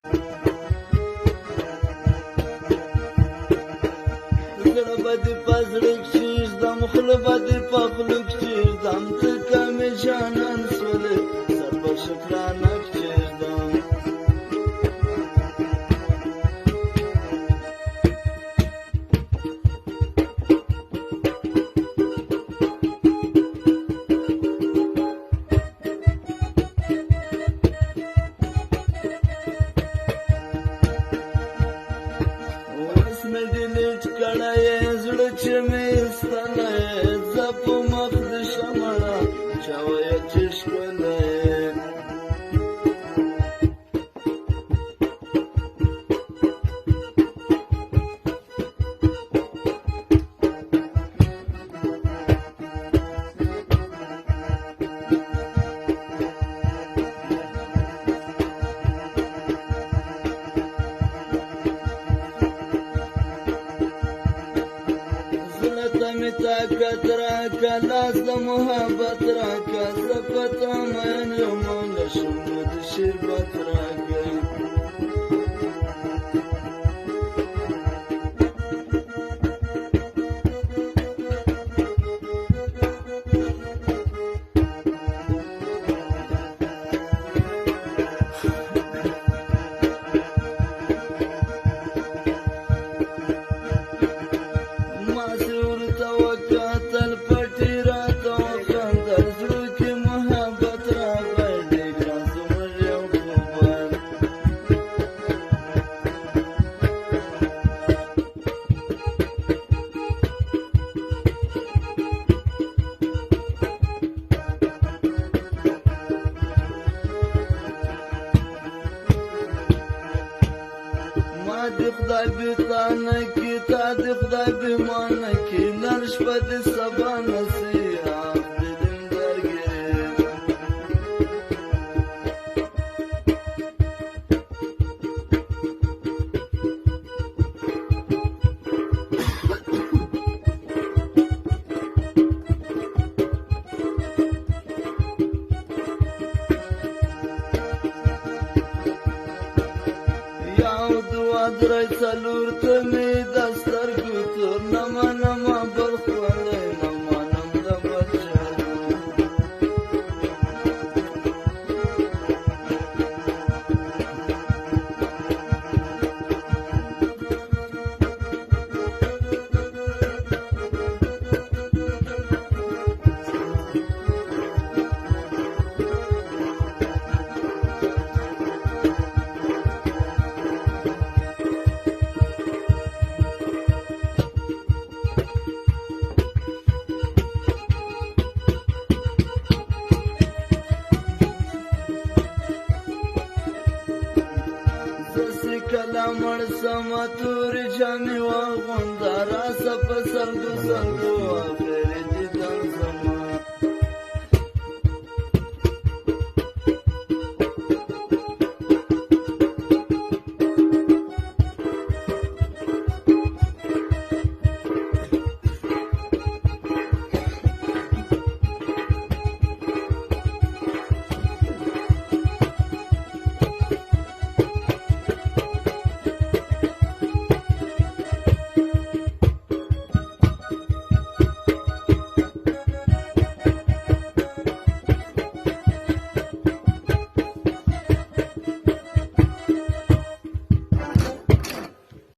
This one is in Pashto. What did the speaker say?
زړه به دې په زړه کښېږدم، خوله به دې په خوله کښېږدم، ته که مې جانان سولې سر په شکرانه کښېږدم. اوس مې ډیلیټ کړی زړه چې مې ایستلی، زه په مخ د شمعه چا ویل چې ښکلی. زړه ته مې طاقت راکه، لاس د محبت راکه، زه په تا مین یم له شمعو د شربت راکه. ما چې ورته وکتل پټې راته وخندل، زړه کې محبت راغی ډېر ګران زموږ یو خوبان. ما دې خدای بې تا نه کړي، تا دې خدای بې ما نه کړي، نن شپه دې سبا نه سي آخ دلم درګېري. یو دوه درې څلور ته مې د سترګو تور، نه منم بل خولی نه منم د بل جادو. زه چې کله مړ سمه تورې جامې واغونده، راسه په سلګو سلګو